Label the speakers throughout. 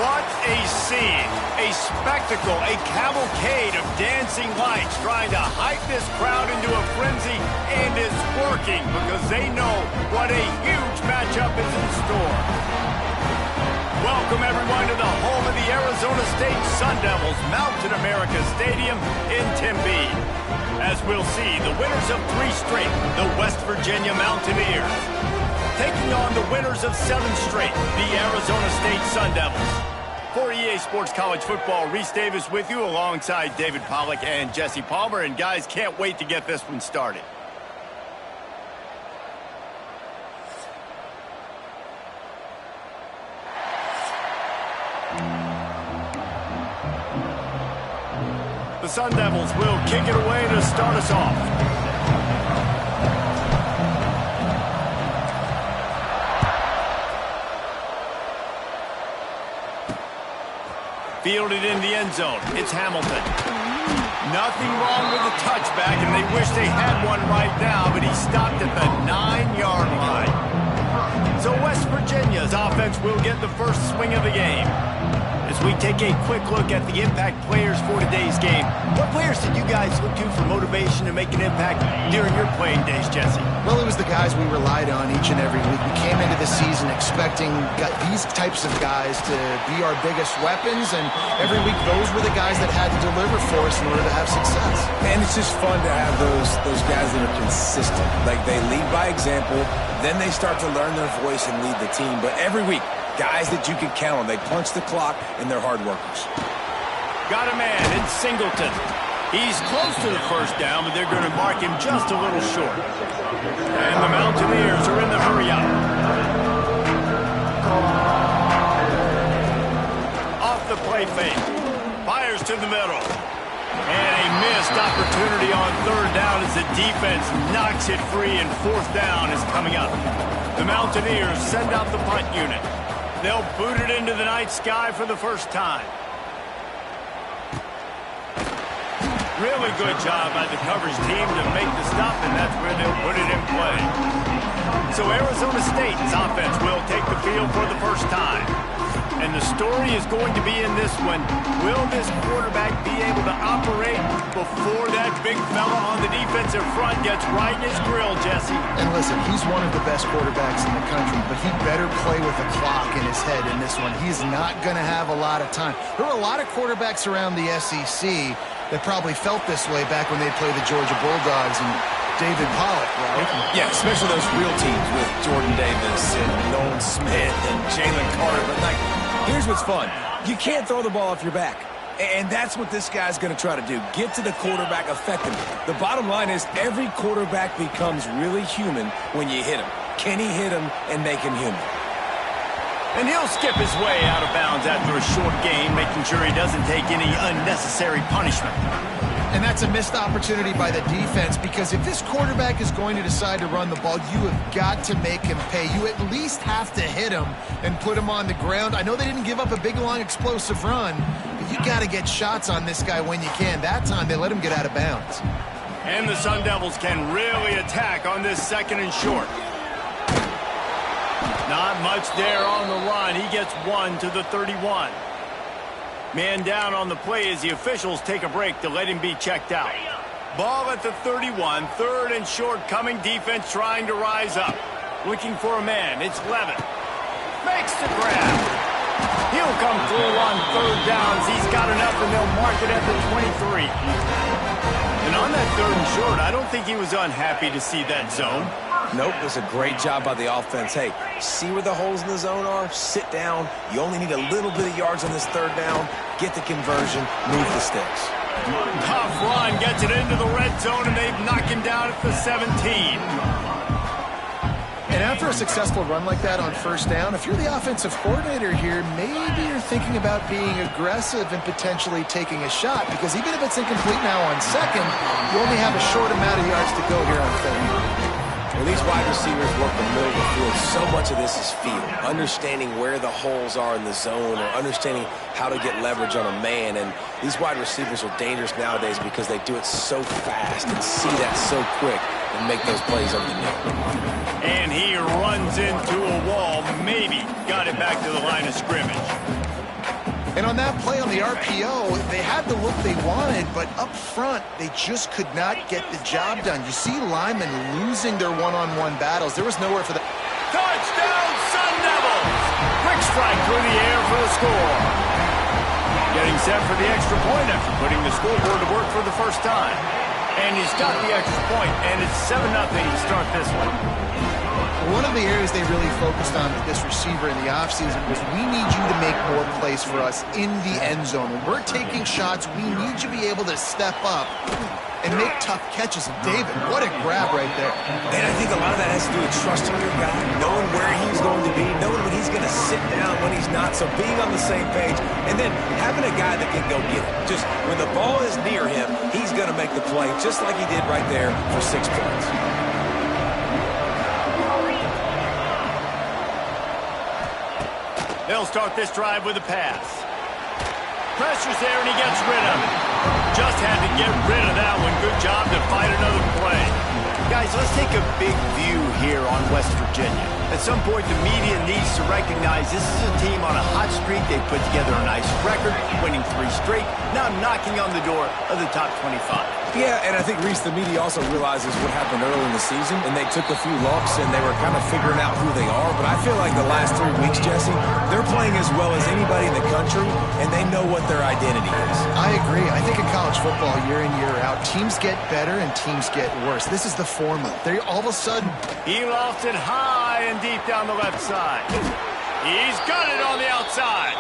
Speaker 1: What a scene, a spectacle, a cavalcade of dancing lights trying to hype this crowd into a frenzy, and it's working because they know what a huge matchup is in store. Welcome everyone to the home of the Arizona State Sun Devils, Mountain America Stadium in Tempe. As we'll see, the winners of 3 straight, the West Virginia Mountaineers, taking on the winners of 7 straight, the Arizona State Sun Devils. For EA Sports College Football, Reese Davis with you alongside David Pollack and Jesse Palmer. And guys, can't wait to get this one started. The Sun Devils will kick it away to start us off. Fielded in the end zone. It's Hamilton. Nothing wrong with the touchback, and they wish they had one right now, but he stopped at the 9-yard line. So West Virginia's offense will get the first swing of the game. As we take a quick look at the impact players for today's game, what players did you guys look to for motivation to make an impact during your playing days, Jesse?
Speaker 2: Well, it was the guys we relied on each and every week. We came into the season expecting these types of guys to be our biggest weapons, and every week those were the guys that had to deliver for us in order to have success.
Speaker 3: And it's just fun to have those guys that are consistent. Like, they lead by example, then they start to learn their voice and lead the team. But every week, guys that you can count on. They punch the clock, and they're hard workers.
Speaker 1: Got a man in Singleton. He's close to the first down, but they're going to mark him just a little short. And the Mountaineers are in the hurry-up. Off the play fake. Fires to the middle. And a missed opportunity on 3rd down as the defense knocks it free, and 4th down is coming up. The Mountaineers send out the punt unit. They'll boot it into the night sky for the first time. Really good job by the coverage team to make the stop, and that's where they'll put it in play. So Arizona State's offense will take the field for the first time. And the story is going to be in this one, will this quarterback be able to operate before that big fella on the defensive front gets right in his grill, Jesse?
Speaker 2: And listen, he's one of the best quarterbacks in the country, but he better play with a clock in his head in this one. He's not going to have a lot of time. There were a lot of quarterbacks around the SEC that probably felt this way back when they played the Georgia Bulldogs and David Pollack, right?
Speaker 3: Yeah, especially those real teams with Jordan Davis and Nolan Smith and Jalen Carter. But, like, here's what's fun. You can't throw the ball off your back. And that's what this guy's going to try to do. Get to the quarterback effectively. The bottom line is every quarterback becomes really human when you hit him. Can he hit him and make him human?
Speaker 1: And he'll skip his way out of bounds after a short gain, making sure he doesn't take any unnecessary punishment.
Speaker 2: And that's a missed opportunity by the defense, because if this quarterback is going to decide to run the ball, you have got to make him pay. You at least have to hit him and put him on the ground. I know they didn't give up a big, long, explosive run, but you got to get shots on this guy when you can. That time, they let him get out of bounds.
Speaker 1: And the Sun Devils can really attack on this 2nd and short. Not much there on the run. He gets 1 to the 31. Man down on the play as the officials take a break to let him be checked out. Ball at the 31, 3rd and short coming, defense trying to rise up. Looking for a man, it's Levin. Makes the grab. He'll come through on 3rd downs. He's got enough, and they'll mark it at the 23. And on that 3rd and short, I don't think he was unhappy to see that zone.
Speaker 3: Nope, it was a great job by the offense. Hey, see where the holes in the zone are? Sit down. You only need a little bit of yards on this 3rd down. Get the conversion. Move the sticks.
Speaker 1: Tough run. Gets it into the red zone, and they've knocked him down at the 17.
Speaker 2: And after a successful run like that on 1st down, if you're the offensive coordinator here, maybe you're thinking about being aggressive and potentially taking a shot, because even if it's incomplete now on 2nd, you only have a short amount of yards to go here on 3rd.
Speaker 3: Well, these wide receivers work the middle of the field. So much of this is feel. Understanding where the holes are in the zone, or understanding how to get leverage on a man. And these wide receivers are dangerous nowadays because they do it so fast and see that so quick and make those plays over the middle.
Speaker 1: And he runs into a wall. Maybe got it back to the line of scrimmage.
Speaker 2: And on that play on the RPO, they had the look they wanted, but up front, they just could not get the job done. You see linemen losing their one-on-one battles. There was nowhere for the...
Speaker 1: Touchdown, Sun Devils! Quick strike through the air for the score. Getting set for the extra point after putting the scoreboard to work for the first time. And he's got the extra point, and it's 7-0 to start this one.
Speaker 2: One of the areas they really focused on with this receiver in the offseason was we need you to make more plays for us in the end zone. When we're taking shots, we need you to be able to step up and make tough catches. And David, what a grab right there.
Speaker 3: And I think a lot of that has to do with trusting your guy, knowing where he's going to be, knowing when he's going to sit down, when he's not, so being on the same page, and then having a guy that can go get it. Just when the ball is near him, he's going to make the play, just like he did right there for 6 points.
Speaker 1: They'll start this drive with a pass. Pressure's there, and he gets rid of it. Just had to get rid of that one. Good job to fight another play. Guys, let's take a big view here on West Virginia. At some point, the media needs to recognize this is a team on a hot streak. They put together a nice record, winning 3 straight, now knocking on the door of the top 25.
Speaker 3: Yeah, and I think, Reese, the media also realizes what happened early in the season, and they took a few lumps, and they were kind of figuring out who they are. But I feel like the last 3 weeks, Jesse, they're playing as well as anybody in the country, and they know what their identity is.
Speaker 2: I agree. I think in college football, year in, year out, teams get better and teams get worse. This is the formula. They all of a sudden...
Speaker 1: He lost it high and deep down the left side. He's got it on the outside.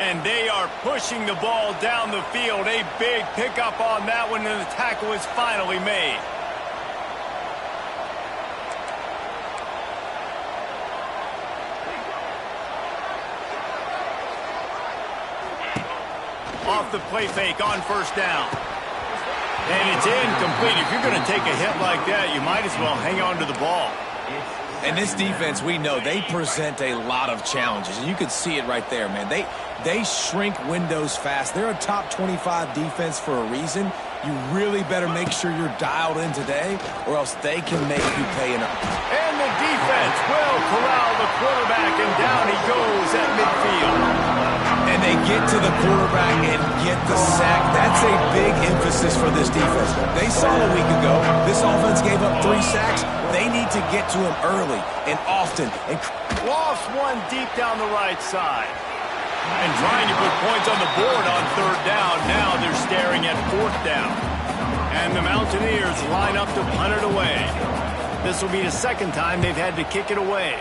Speaker 1: And they are pushing the ball down the field. A big pickup on that one, and the tackle is finally made. Off the play fake on first down. And it's incomplete. If you're going to take a hit like that, you might as well hang on to the ball.
Speaker 3: And this defense, we know, they present a lot of challenges. And you can see it right there, man. They shrink windows fast. They're a top 25 defense for a reason. You really better make sure you're dialed in today, or else they can make you pay enough.
Speaker 1: And the defense will corral the quarterback, and down he goes at midfield.
Speaker 3: And they get to the quarterback and get the sack. That's a big emphasis for this defense. They saw a week ago, this offense gave up 3 sacks. They need to get to him early and often. And
Speaker 1: lost one deep down the right side. And trying to put points on the board on 3rd down. Now they're staring at 4th down. And the Mountaineers line up to punt it away. This will be the 2nd time they've had to kick it away.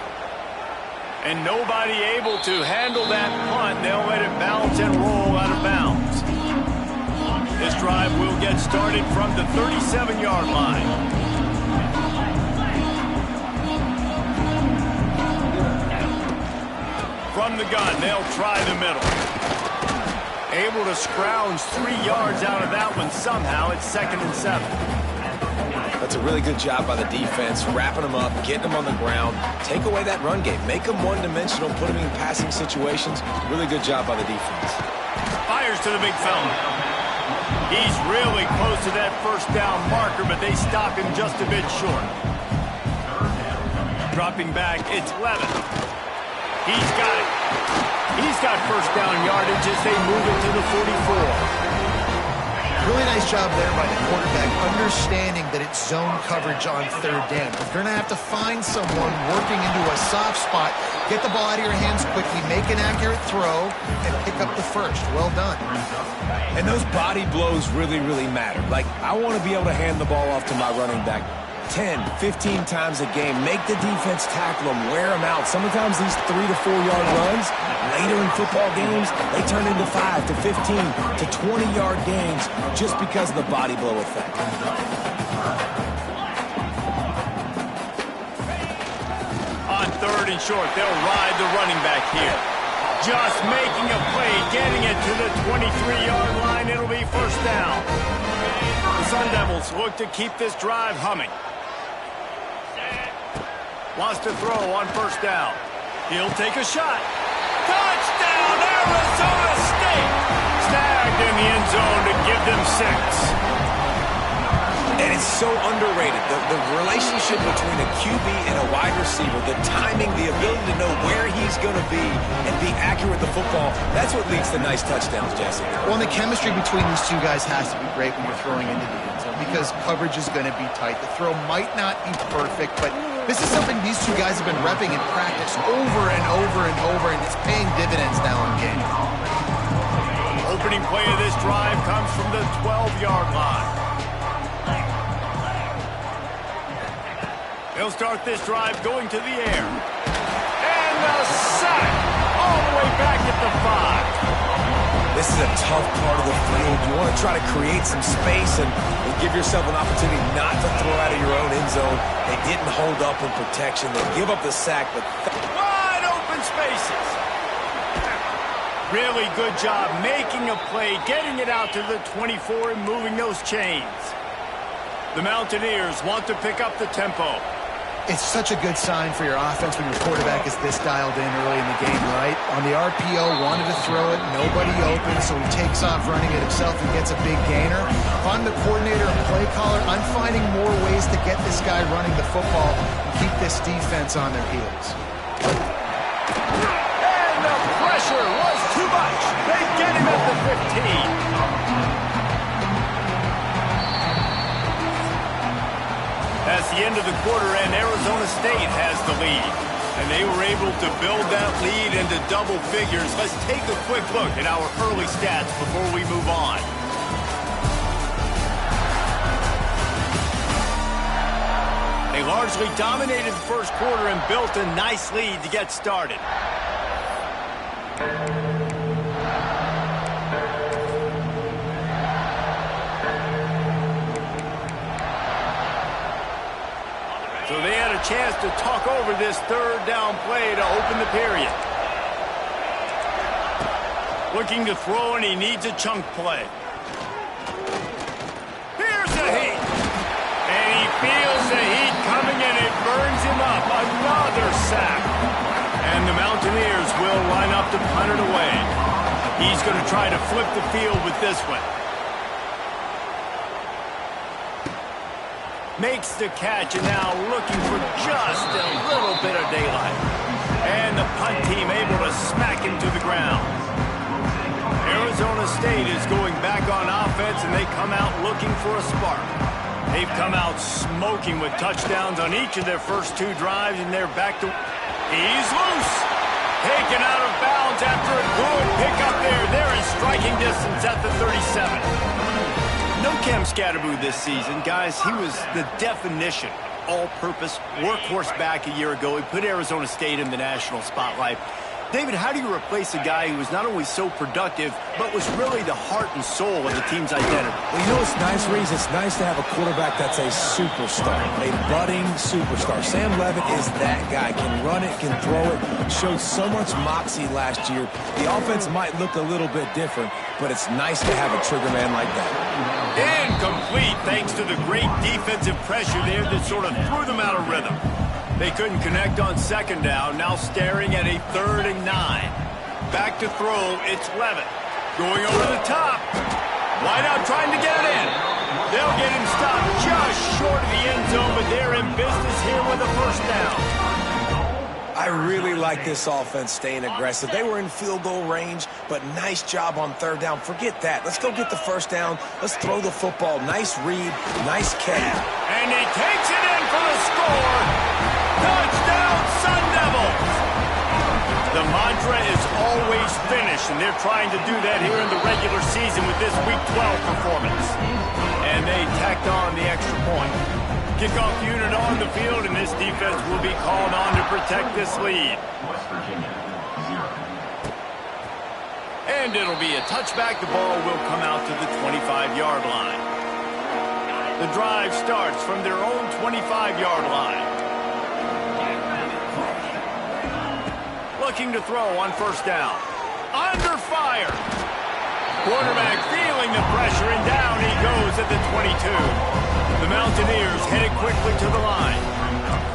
Speaker 1: And nobody able to handle that punt. They'll let it bounce and roll out of bounds. This drive will get started from the 37-yard line. From the gun, they'll try the middle. Able to scrounge 3 yards out of that one somehow. It's 2nd and 7.
Speaker 3: That's a really good job by the defense, wrapping them up, getting them on the ground, take away that run game, make them one-dimensional, put them in passing situations. Really good job by the defense.
Speaker 1: Fires to the big fella. He's really close to that 1st down marker, but they stop him just a bit short. Dropping back, it's Levin. He's got it. He's got 1st down yardage as they move it to the 44.
Speaker 2: Really nice job there by the quarterback, understanding that it's zone coverage on 3rd down. If you're going to have to find someone working into a soft spot, get the ball out of your hands quickly, make an accurate throw, and pick up the 1st. Well done.
Speaker 3: And those body blows really, really matter. Like, I want to be able to hand the ball off to my running back 10, 15 times a game. Make the defense tackle them, wear them out. Sometimes these 3 to 4 yard runs, later in football games, they turn into 5 to 15 to 20 yard games just because of the body blow effect.
Speaker 1: On 3rd and short, they'll ride the running back here. Just making a play, getting it to the 23-yard line. It'll be 1st down. The Sun Devils look to keep this drive humming. Wants to throw on 1st down. He'll take a shot. Touchdown, Arizona State! Snagged in the end zone to give them 6.
Speaker 3: And it's so underrated. The relationship between a QB and a wide receiver, the timing, the ability to know where he's going to be and be accurate with the football, that's what leads to nice touchdowns, Jesse.
Speaker 2: Well, and the chemistry between these two guys has to be great when you're throwing into the end zone because coverage is going to be tight. The throw might not be perfect, but this is something these two guys have been repping in practice over and over and over, and it's paying dividends now in game.
Speaker 1: Opening play of this drive comes from the 12-yard line. He'll start this drive going to the air. And the sack all the way back at the 5.
Speaker 3: This is a tough part of the field. You want to try to create some space and give yourself an opportunity not to throw out of your own end zone. They didn't hold up in protection. They give up the sack, but
Speaker 1: wide open spaces. Really good job making a play, getting it out to the 24 and moving those chains. The Mountaineers want to pick up the tempo.
Speaker 2: It's such a good sign for your offense when your quarterback is this dialed in early in the game, right? On the RPO, wanted to throw it, nobody open, so he takes off running it himself and gets a big gainer. If I'm the coordinator and play caller, I'm finding more ways to get this guy running the football and keep this defense on their heels.
Speaker 1: And the pressure was too much. They get him at the 15. That's the end of the quarter, and Arizona State has the lead. And they were able to build that lead into double figures. Let's take a quick look at our early stats before we move on. They largely dominated the first quarter and built a nice lead to get started. So they had a chance to talk over this third down play to open the period. Looking to throw, and he needs a chunk play. Here's a heat. And he feels the heat coming, and it burns him up. Another sack. And the Mountaineers will line up to punt it away. He's going to try to flip the field with this one. Makes the catch, and now looking for just a little bit of daylight. And the punt team able to smack him to the ground. Arizona State is going back on offense, and they come out looking for a spark. They've come out smoking with touchdowns on each of their first two drives, and they're back to... He's loose. Taken out of bounds after a good pickup there. They're in striking distance at the 37. No Cam Scatterboo this season, guys. He was the definition all-purpose workhorse back a year ago. He put Arizona State in the national spotlight. David, how do you replace a guy who was not only so productive, but was really the heart and soul of the team's identity?
Speaker 3: Well, you know what's nice, Reese? It's nice to have a quarterback that's a superstar, a budding superstar. Sam Levitt is that guy. Can run it, can throw it, showed so much moxie last year. The offense might look a little bit different, but it's nice to have a trigger man like that.
Speaker 1: Incomplete, thanks to the great defensive pressure there that sort of threw them out of rhythm. They couldn't connect on second down, now staring at a 3rd and 9. Back to throw, it's Levitt. Going over the top. Wide out trying to get it in. They'll get him stopped just short of the end zone, but they're in business here with a first down.
Speaker 3: I really like this offense staying aggressive. They were in field goal range, but nice job on 3rd down. Forget that. Let's go get the first down. Let's throw the football. Nice read, nice catch.
Speaker 1: And he takes it in for the score. Touchdown, Sun Devils! The mantra is always finish, and they're trying to do that here in the regular season with this Week 12 performance. And they tacked on the extra point. Kickoff unit on the field, and this defense will be called on to protect this lead. And it'll be a touchback. The ball will come out to the 25-yard line. The drive starts from their own 25-yard line. Looking to throw on first down. Under fire. Quarterback feeling the pressure, and down he goes at the 22. The Mountaineers headed quickly to the line.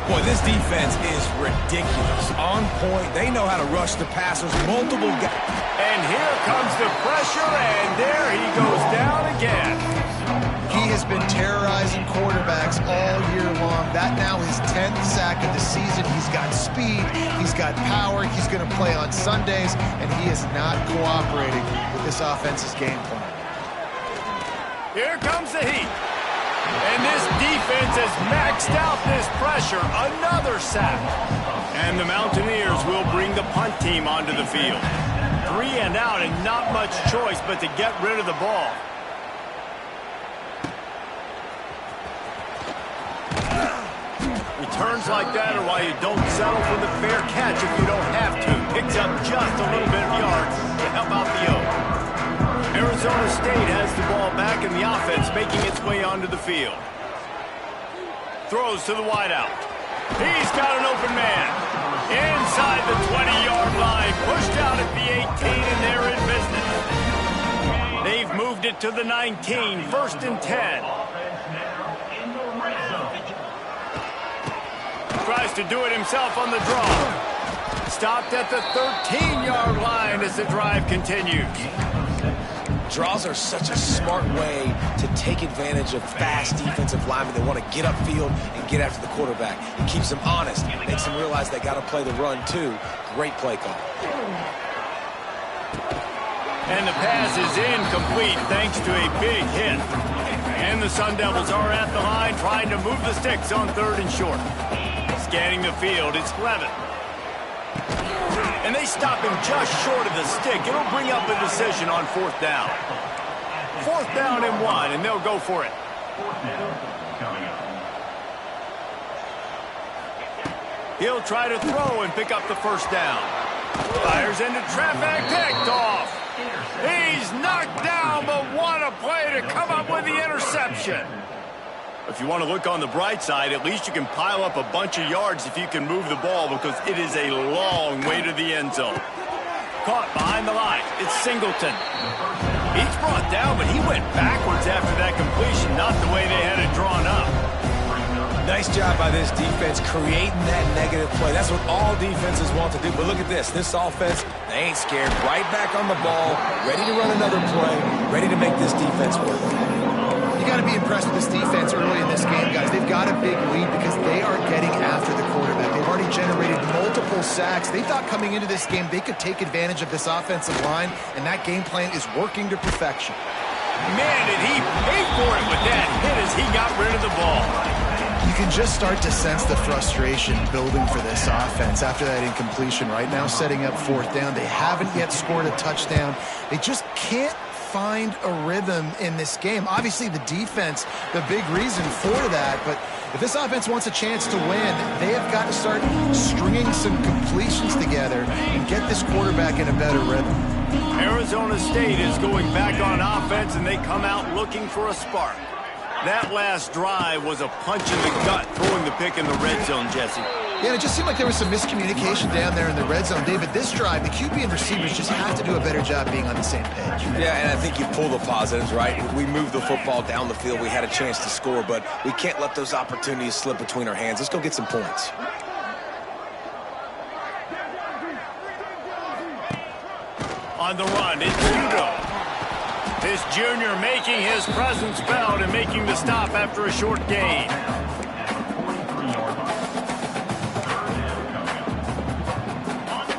Speaker 3: Boy, this defense is ridiculous. On point. They know how to rush the passers. Multiple guys.
Speaker 1: And here comes the pressure, and there he goes down again.
Speaker 2: He He has been terrorizing quarterbacks all year long. That now his 10th sack of the season. He's got speed, he's got power, he's going to play on Sundays, and he is not cooperating with this offense's game plan.
Speaker 1: Here comes the heat. And this defense has maxed out this pressure. Another sack. And the Mountaineers will bring the punt team onto the field. 3 and out and not much choice but to get rid of the ball. Returns like that are why you don't settle for the fair catch if you don't have to. Picks up just a little bit of yards to help out the Oak. Arizona State has the ball back and the offense making its way onto the field. Throws to the wideout. He's got an open man. Inside the 20-yard line. Pushed out at the 18 and they're in business. They've moved it to the 19. 1st and 10. Tries to do it himself on the draw. Stopped at the 13-yard line as the drive continues.
Speaker 3: Draws are such a smart way to take advantage of fast defensive linemen. They want to get upfield and get after the quarterback. It keeps them honest. Makes them realize they got to play the run, too. Great play call.
Speaker 1: And the pass is incomplete thanks to a big hit. And the Sun Devils are at the line trying to move the sticks on 3rd and short. Scanning the field, it's Levin. And they stop him just short of the stick. It'll bring up a decision on 4th down. 4th down and 1, and they'll go for it. He'll try to throw and pick up the 1st down. Fires into traffic, picked off. He's knocked down, but what a play to come up with the interception. If you want to look on the bright side, at least you can pile up a bunch of yards if you can move the ball because it is a long way to the end zone. Caught behind the line. It's Singleton. He's brought down, but he went backwards after that completion, not the way they had it drawn up.
Speaker 3: Nice job by this defense creating that negative play. That's what all defenses want to do. But look at this. This offense, they ain't scared. Right back on the ball, ready to run another play, ready to make this defense work.
Speaker 2: You got to be impressed with this defense early in this game, guys. They've got a big lead because they are getting after the quarterback. They've already generated multiple sacks. They thought coming into this game they could take advantage of this offensive line, and that game plan is working to perfection.
Speaker 1: Man, did he pay for it with that hit as he got rid of the ball.
Speaker 2: You can just start to sense the frustration building for this offense after that incompletion. Right now, setting up 4th down. They haven't yet scored a touchdown. They just can't find a rhythm in this game. Obviously, the defense, the big reason for that, but if this offense wants a chance to win, they have got to start stringing some completions together and get this quarterback in a better rhythm.
Speaker 1: Arizona State is going back on offense, and they come out looking for a spark. That last drive was a punch in the gut, throwing the pick in the red zone, Jesse.
Speaker 2: Yeah, and it just seemed like there was some miscommunication down there in the red zone. David, this drive, the QB and receivers just have to do a better job being on the same page.
Speaker 3: Yeah, and I think you pull the positives, right? We moved the football down the field. We had a chance to score, but we can't let those opportunities slip between our hands. Let's go get some points.
Speaker 1: On the run, it's Judo. This junior making his presence felt and making the stop after a short gain.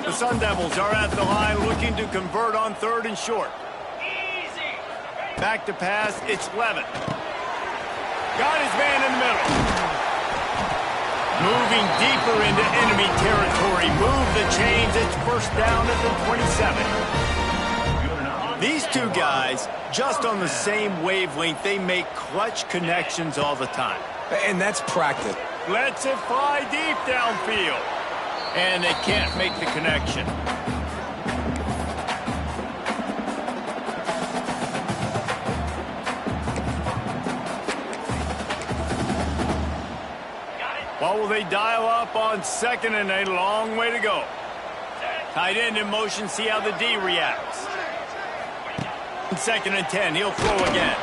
Speaker 1: The Sun Devils are at the line looking to convert on 3rd and short. Back to pass, it's Levin. Got his man in the middle. Moving deeper into enemy territory. Move the chains, it's 1st down at the 27. These two guys, just on the same wavelength, they make clutch connections all the time.
Speaker 3: And that's practice.
Speaker 1: Lets it fly deep downfield. And they can't make the connection. What will they dial up on 2nd and a long way to go? Tight end in motion, see how the D reacts. 2nd and 10, he'll throw again.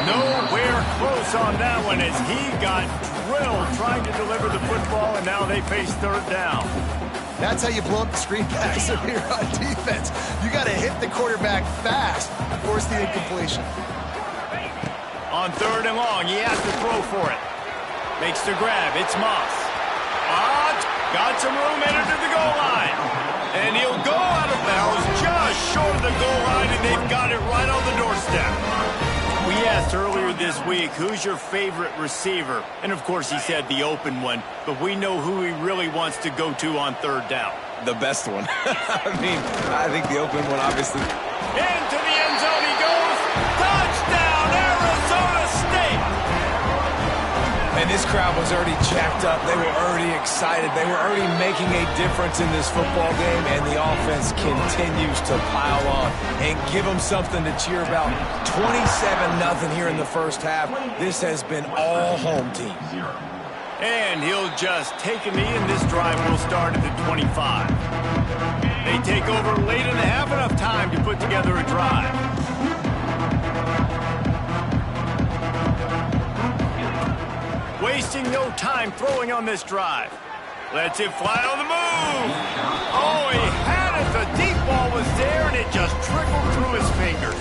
Speaker 1: Nowhere close on that one as he got drilled trying to deliver the football, and now they face 3rd down.
Speaker 2: That's how you blow up the screen pass if you're on defense. You got to hit the quarterback fast to force the incompletion.
Speaker 1: On On 3rd and long, he has to throw for it. Makes the grab. It's Moss. Got some room headed to the goal line. And he'll go out of bounds just short of the goal line, and they've got it right on the doorstep. We asked earlier this week, who's your favorite receiver? And, of course, he said the open one. But we know who he really wants to go to on 3rd down.
Speaker 3: The best one. I think the open one, obviously.
Speaker 1: Into the end zone he goes. Touchdown, Arizona State!
Speaker 3: And this crowd was already jacked up. They were already excited. They were already making a difference in this football game, and the offense continues to pile on and give them something to cheer about. 27-0 here in the first half. This has been all home team.
Speaker 1: And he'll just take a knee, and this drive will start at the 25. They take over late in the half, enough time to put together a drive. Wasting no time throwing on this drive. Lets it fly on the move. Oh, he had it. The deep ball was there, and it just trickled through his fingers.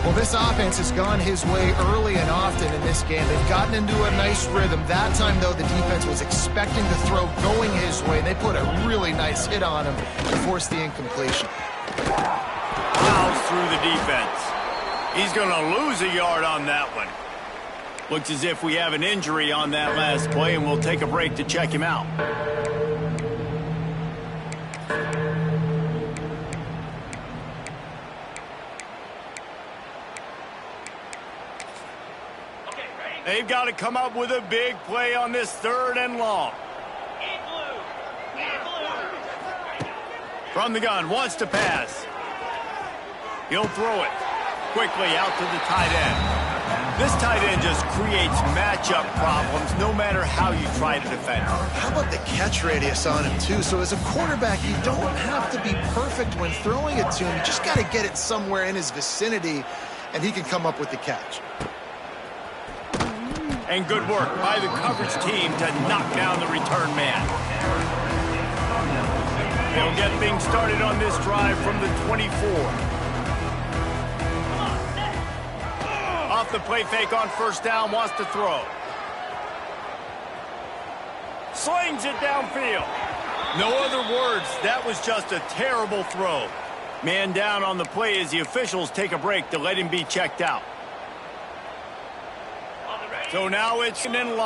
Speaker 2: Well, this offense has gone his way early and often in this game. They've gotten into a nice rhythm. That time, though, the defense was expecting the throw going his way. They put a really nice hit on him to force the incompletion.
Speaker 1: Plows through the defense. He's going to lose a yard on that one. Looks as if we have an injury on that last play, and we'll take a break to check him out. They've got to come up with a big play on this 3rd and long. From the gun, wants to pass. He'll throw it quickly out to the tight end. This tight end just creates matchup problems no matter how you try to defend him.
Speaker 2: How about the catch radius on him, too? So as a quarterback, you don't have to be perfect when throwing it to him. You just got to get it somewhere in his vicinity, and he can come up with the catch.
Speaker 1: And good work by the coverage team to knock down the return man. They'll get things started on this drive from the 24. Off the play fake on 1st down, wants to throw. Slings it downfield. No other words, that was just a terrible throw. Man down on the play as the officials take a break to let him be checked out. So now it's in long.